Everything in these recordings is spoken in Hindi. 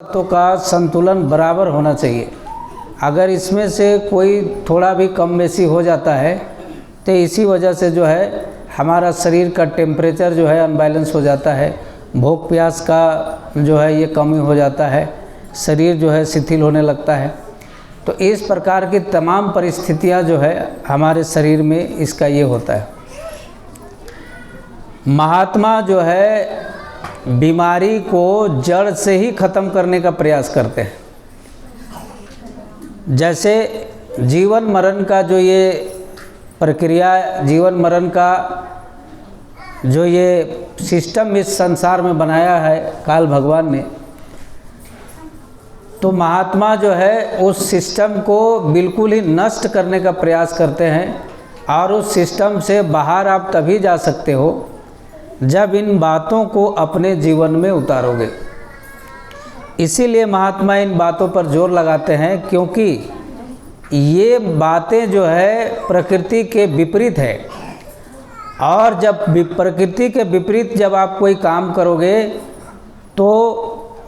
तत्वों का संतुलन बराबर होना चाहिए। अगर इसमें से कोई थोड़ा भी कम बेसी हो जाता है तो इसी वजह से जो है हमारा शरीर का टेम्परेचर जो है अनबैलेंस हो जाता है, भूख प्यास का जो है ये कमी हो जाता है, शरीर जो है शिथिल होने लगता है। तो इस प्रकार की तमाम परिस्थितियां जो है हमारे शरीर में इसका ये होता है। महात्मा जो है बीमारी को जड़ से ही ख़त्म करने का प्रयास करते हैं। जैसे जीवन मरण का जो ये प्रक्रिया, जीवन मरण का जो ये सिस्टम इस संसार में बनाया है काल भगवान ने, तो महात्मा जो है उस सिस्टम को बिल्कुल ही नष्ट करने का प्रयास करते हैं। और उस सिस्टम से बाहर आप तभी जा सकते हो जब इन बातों को अपने जीवन में उतारोगे। इसीलिए महात्मा इन बातों पर जोर लगाते हैं, क्योंकि ये बातें जो है प्रकृति के विपरीत है। और जब प्रकृति के विपरीत जब आप कोई काम करोगे तो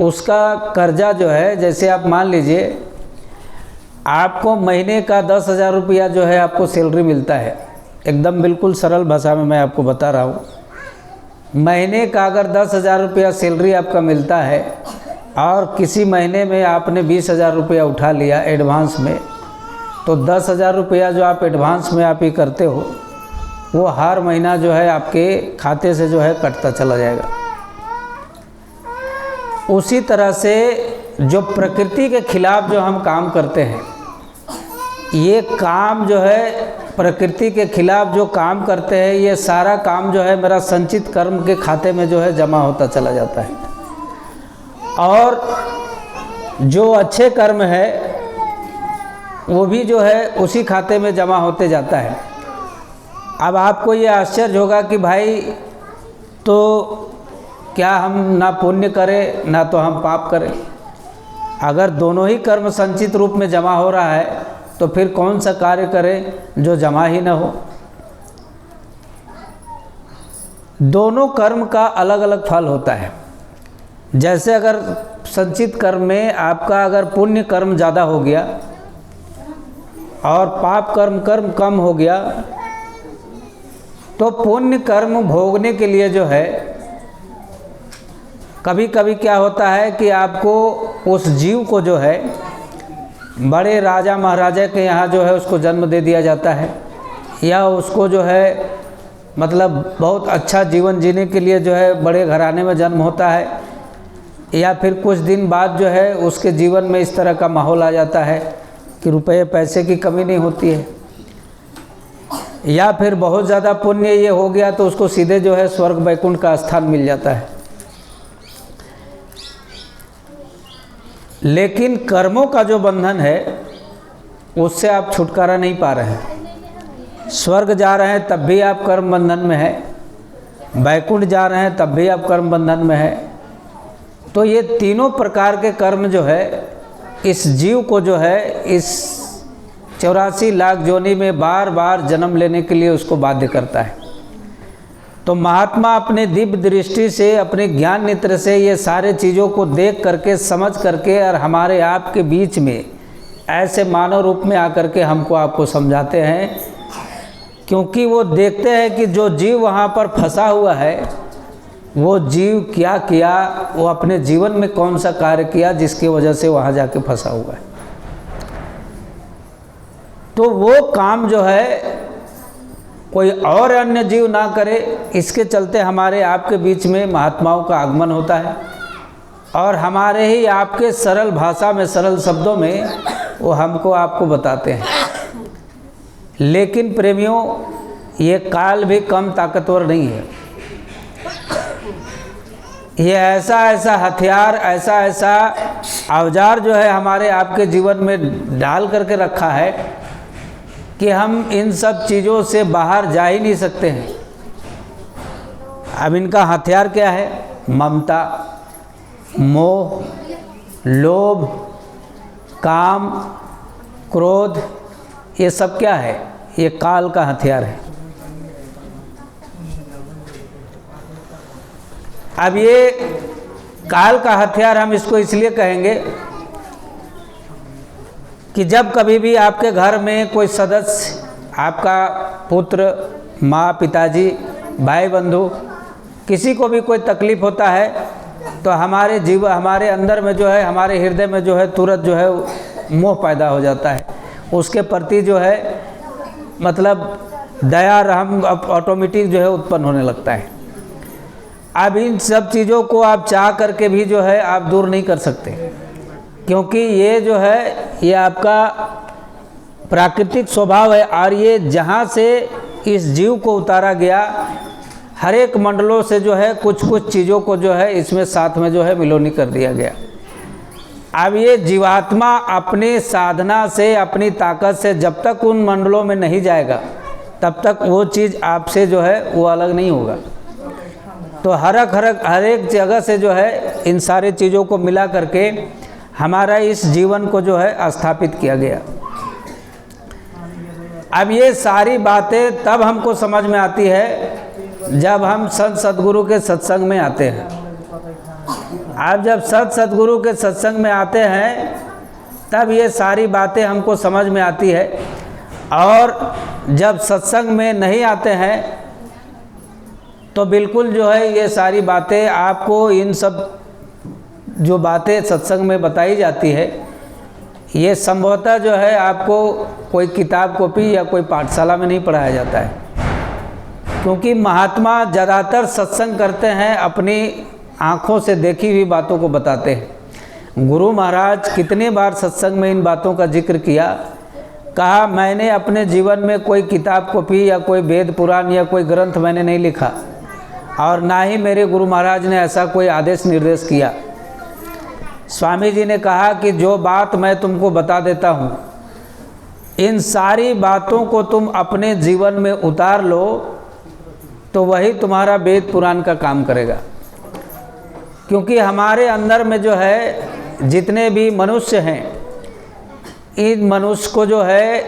उसका कर्जा जो है, जैसे आप मान लीजिए आपको महीने का 10,000 रुपया जो है आपको सैलरी मिलता है। एकदम बिल्कुल सरल भाषा में मैं आपको बता रहा हूँ। महीने का अगर 10,000 रुपया सैलरी आपका मिलता है और किसी महीने में आपने 20,000 रुपया उठा लिया एडवांस में, तो 10,000 रुपया जो आप एडवांस में आप ही करते हो वो हर महीना जो है आपके खाते से जो है कटता चला जाएगा। उसी तरह से जो प्रकृति के खिलाफ जो हम काम करते हैं, ये काम जो है प्रकृति के खिलाफ जो काम करते हैं, ये सारा काम जो है मेरा संचित कर्म के खाते में जो है जमा होता चला जाता है। और जो अच्छे कर्म है वो भी जो है उसी खाते में जमा होते जाता है। अब आपको ये आश्चर्य होगा कि भाई तो क्या हम ना पुण्य करें ना तो हम पाप करें। अगर दोनों ही कर्म संचित रूप में जमा हो रहा है तो फिर कौन सा कार्य करें जो जमा ही ना हो। दोनों कर्म का अलग अलग फल होता है। जैसे अगर संचित कर्म में आपका अगर पुण्य कर्म ज़्यादा हो गया और पाप कर्म कम हो गया, तो पुण्य कर्म भोगने के लिए जो है कभी कभी क्या होता है कि आपको उस जीव को जो है बड़े राजा महाराजा के यहाँ जो है उसको जन्म दे दिया जाता है, या उसको जो है मतलब बहुत अच्छा जीवन जीने के लिए जो है बड़े घराने में जन्म होता है, या फिर कुछ दिन बाद जो है उसके जीवन में इस तरह का माहौल आ जाता है कि रुपये पैसे की कमी नहीं होती है, या फिर बहुत ज़्यादा पुण्य ये हो गया तो उसको सीधे जो है स्वर्ग वैकुंठ का स्थान मिल जाता है। लेकिन कर्मों का जो बंधन है उससे आप छुटकारा नहीं पा रहे हैं। स्वर्ग जा रहे हैं तब भी आप कर्म बंधन में हैं, वैकुंठ जा रहे हैं तब भी आप कर्म बंधन में हैं। तो ये तीनों प्रकार के कर्म जो है इस जीव को जो है इस 84 लाख योनि में बार बार जन्म लेने के लिए उसको बाध्य करता है। तो महात्मा अपने दिव्य दृष्टि से, अपने ज्ञान नेत्र से ये सारे चीज़ों को देख करके, समझ करके और हमारे आप के बीच में ऐसे मानव रूप में आकर के हमको आपको समझाते हैं, क्योंकि वो देखते हैं कि जो जीव वहाँ पर फंसा हुआ है वो जीव क्या किया, वो अपने जीवन में कौन सा कार्य किया जिसकी वजह से वहाँ जाके फंसा हुआ है। तो वो काम जो है कोई और अन्य जीव ना करे, इसके चलते हमारे आपके बीच में महात्माओं का आगमन होता है और हमारे ही आपके सरल भाषा में, सरल शब्दों में वो हमको आपको बताते हैं। लेकिन प्रेमियों, ये काल भी कम ताकतवर नहीं है। ये ऐसा हथियार, ऐसा औजार जो है हमारे आपके जीवन में डाल करके रखा है कि हम इन सब चीज़ों से बाहर जा ही नहीं सकते हैं। अब इनका हथियार क्या है? ममता, मोह, लोभ, काम, क्रोध, ये सब क्या है? ये काल का हथियार है। अब ये काल का हथियार हम इसको इसलिए कहेंगे कि जब कभी भी आपके घर में कोई सदस्य, आपका पुत्र, माँ, पिताजी, भाई बंधु, किसी को भी कोई तकलीफ़ होता है तो हमारे अंदर में जो है, हमारे हृदय में जो है तुरंत जो है मोह पैदा हो जाता है, उसके प्रति जो है मतलब दया, रहम ऑटोमेटिक जो है उत्पन्न होने लगता है। अब इन सब चीज़ों को आप चाह करके भी जो है आप दूर नहीं कर सकते, क्योंकि ये जो है ये आपका प्राकृतिक स्वभाव है। और ये जहाँ से इस जीव को उतारा गया, हर एक मंडलों से जो है कुछ कुछ चीज़ों को जो है इसमें साथ में जो है मिलोनी कर दिया गया। अब ये जीवात्मा अपनी साधना से, अपनी ताकत से जब तक उन मंडलों में नहीं जाएगा तब तक वो चीज़ आपसे जो है वो अलग नहीं होगा। तो हर एक जगह से जो है इन सारी चीज़ों को मिला करके हमारा इस जीवन को जो है स्थापित किया गया। अब ये सारी बातें तब हमको समझ में आती है जब हम संत सद्गुरु के सत्संग में आते हैं। आप जब संत सद्गुरु के सत्संग में आते हैं तब ये सारी बातें हमको समझ में आती है, और जब सत्संग में नहीं आते हैं तो बिल्कुल जो है ये सारी बातें आपको, इन सब जो बातें सत्संग में बताई जाती है, ये संभवतः जो है आपको कोई किताब कॉपी या कोई पाठशाला में नहीं पढ़ाया जाता है, क्योंकि महात्मा ज़्यादातर सत्संग करते हैं अपनी आँखों से देखी हुई बातों को बताते हैं। गुरु महाराज कितने बार सत्संग में इन बातों का जिक्र किया, कहा मैंने अपने जीवन में कोई किताब कॉपी या कोई वेद पुराण या कोई ग्रंथ मैंने नहीं लिखा, और ना ही मेरे गुरु महाराज ने ऐसा कोई आदेश निर्देश किया। स्वामी जी ने कहा कि जो बात मैं तुमको बता देता हूँ, इन सारी बातों को तुम अपने जीवन में उतार लो तो वही तुम्हारा वेद पुराण का काम करेगा। क्योंकि हमारे अंदर में जो है जितने भी मनुष्य हैं, इन मनुष्य को जो है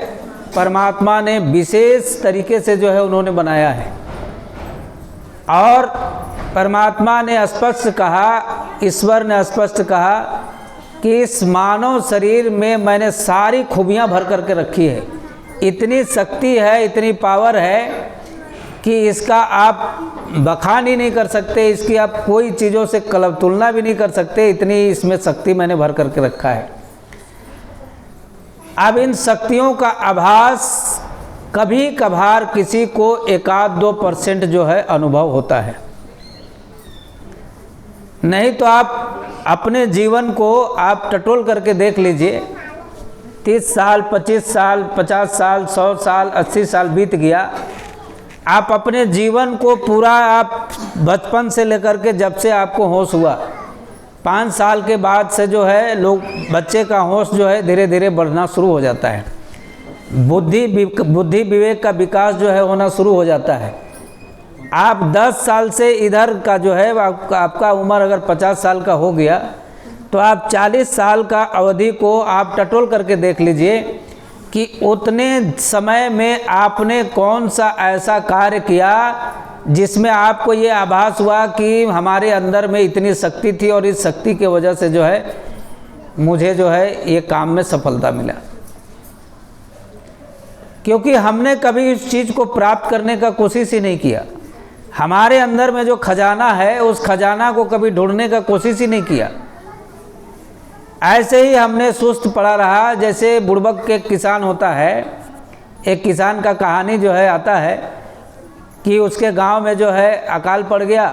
परमात्मा ने विशेष तरीके से जो है उन्होंने बनाया है, और परमात्मा ने स्पष्ट कहा, ईश्वर ने स्पष्ट कहा कि इस मानव शरीर में मैंने सारी खूबियाँ भर करके रखी है। इतनी शक्ति है, इतनी पावर है कि इसका आप बखान ही नहीं कर सकते, इसकी आप कोई चीज़ों से तुलना भी नहीं कर सकते, इतनी इसमें शक्ति मैंने भर करके रखा है। अब इन शक्तियों का आभास कभी कभार किसी को 1-2% जो है अनुभव होता है, नहीं तो आप अपने जीवन को आप टटोल करके देख लीजिए। 30 साल, 25 साल, 50 साल, 100 साल, 80 साल बीत गया, आप अपने जीवन को पूरा, आप बचपन से लेकर के जब से आपको होश हुआ, 5 साल के बाद से जो है बच्चे का होश जो है धीरे धीरे बढ़ना शुरू हो जाता है, बुद्धि विवेक का विकास जो है होना शुरू हो जाता है। आप 10 साल से इधर का जो है आपका उम्र अगर 50 साल का हो गया तो आप 40 साल का अवधि को आप टटोल करके देख लीजिए कि उतने समय में आपने कौन सा ऐसा कार्य किया जिसमें आपको ये आभास हुआ कि हमारे अंदर में इतनी शक्ति थी और इस शक्ति की वजह से जो है मुझे जो है ये काम में सफलता मिला। क्योंकि हमने कभी इस चीज़ को प्राप्त करने का कोशिश ही नहीं किया। हमारे अंदर में जो खजाना है उस खजाना को कभी ढूंढने का कोशिश ही नहीं किया। ऐसे ही हमने सुस्त पड़ा रहा। जैसे बुड़बक के किसान होता है, एक किसान का कहानी जो है आता है कि उसके गांव में जो है अकाल पड़ गया